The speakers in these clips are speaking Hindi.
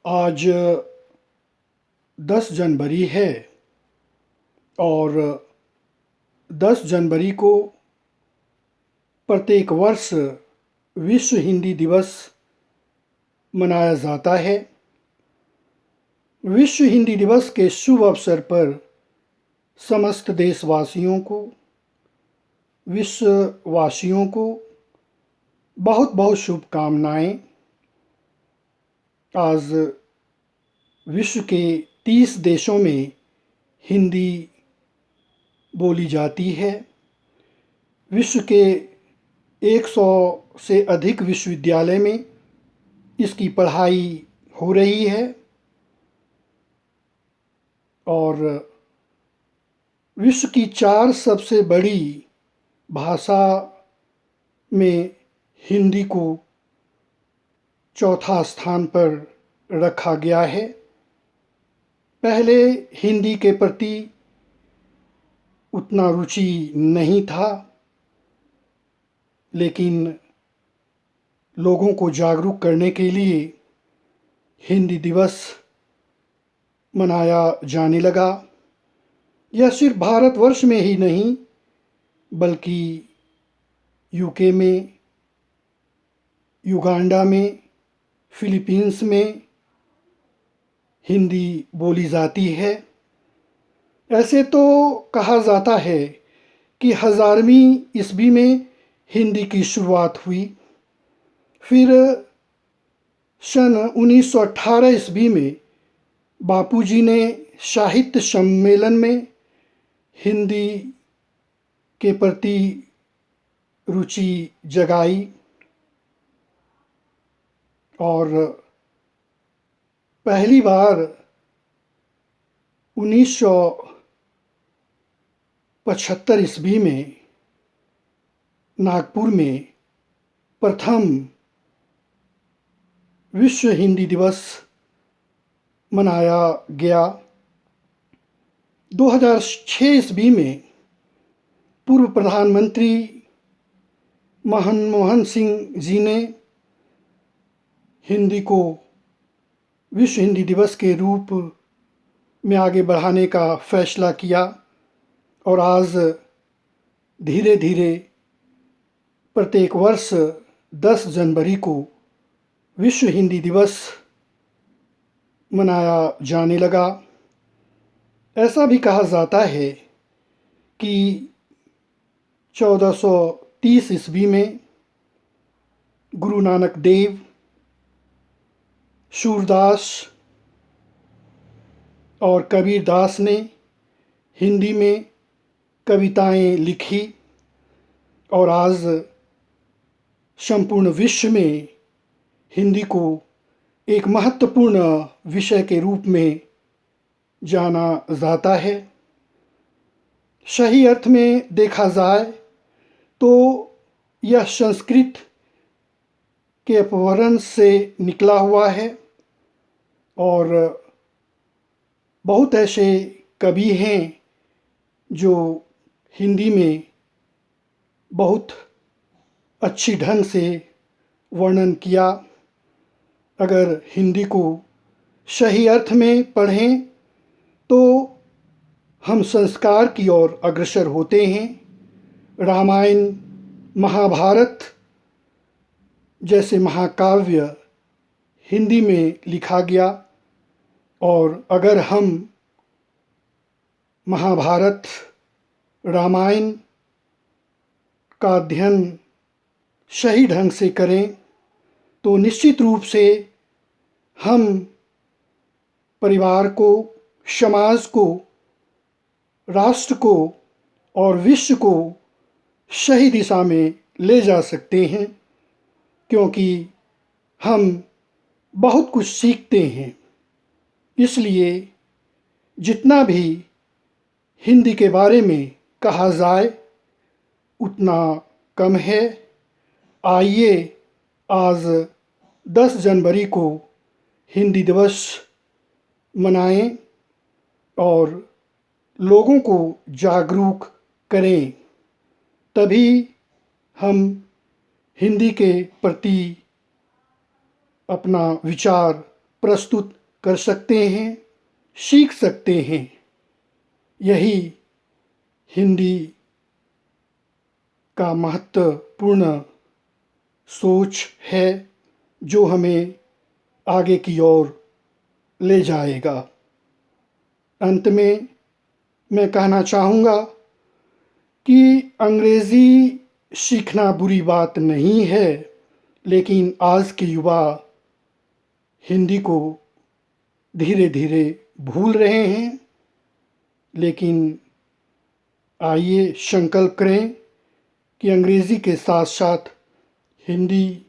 आज 10 जनवरी है और 10 जनवरी को प्रत्येक वर्ष विश्व हिंदी दिवस मनाया जाता है। विश्व हिंदी दिवस के शुभ अवसर पर समस्त देशवासियों को, विश्ववासियों को बहुत बहुत शुभकामनाएं। आज विश्व के 30 देशों में हिंदी बोली जाती है। विश्व के 100 से अधिक विश्वविद्यालय में इसकी पढ़ाई हो रही है और विश्व की 4 सबसे बड़ी भाषा में हिंदी को चौथा स्थान पर रखा गया है। पहले हिंदी के प्रति उतना रुचि नहीं था, लेकिन लोगों को जागरूक करने के लिए हिंदी दिवस मनाया जाने लगा। यह सिर्फ भारतवर्ष में ही नहीं बल्कि यूके में, युगांडा में, फिलीपींस में हिंदी बोली जाती है। ऐसे तो कहा जाता है कि 1000वीं ईस्वी में हिंदी की शुरुआत हुई। फिर सन 1918 ईस्वी में बापूजी ने साहित्य सम्मेलन में हिंदी के प्रति रुचि जगाई और पहली बार 1975 ईस्वी में नागपुर में प्रथम विश्व हिंदी दिवस मनाया गया। 2006 ईस्वी में पूर्व प्रधानमंत्री मनमोहन सिंह जी ने हिंदी को विश्व हिंदी दिवस के रूप में आगे बढ़ाने का फैसला किया और आज धीरे धीरे प्रत्येक वर्ष 10 जनवरी को विश्व हिंदी दिवस मनाया जाने लगा। ऐसा भी कहा जाता है कि 1430 ईस्वी में गुरु नानक देव, सूरदास और कबीरदास ने हिंदी में कविताएं लिखी और आज संपूर्ण विश्व में हिंदी को एक महत्वपूर्ण विषय के रूप में जाना जाता है। सही अर्थ में देखा जाए तो यह संस्कृत के अपभ्रंश से निकला हुआ है और बहुत ऐसे कवि हैं जो हिंदी में बहुत अच्छी ढंग से वर्णन किया। अगर हिंदी को सही अर्थ में पढ़ें तो हम संस्कार की ओर अग्रसर होते हैं। रामायण, महाभारत जैसे महाकाव्य हिंदी में लिखा गया और अगर हम महाभारत, रामायण का अध्ययन सही ढंग से करें तो निश्चित रूप से हम परिवार को, समाज को, राष्ट्र को और विश्व को सही दिशा में ले जा सकते हैं, क्योंकि हम बहुत कुछ सीखते हैं। इसलिए जितना भी हिंदी के बारे में कहा जाए उतना कम है। आइए आज 10 जनवरी को हिंदी दिवस मनाएं और लोगों को जागरूक करें, तभी हम हिंदी के प्रति अपना विचार प्रस्तुत कर सकते हैं, सीख सकते हैं। यही हिंदी का महत्वपूर्ण सोच है जो हमें आगे की ओर ले जाएगा। अंत में मैं कहना चाहूँगा कि अंग्रेज़ी सीखना बुरी बात नहीं है, लेकिन आज के युवा हिंदी को धीरे धीरे भूल रहे हैं। लेकिन आइए संकल्प करें कि अंग्रेज़ी के साथ साथ हिंदी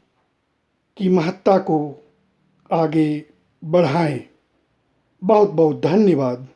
की महत्ता को आगे बढ़ाएं। बहुत बहुत धन्यवाद।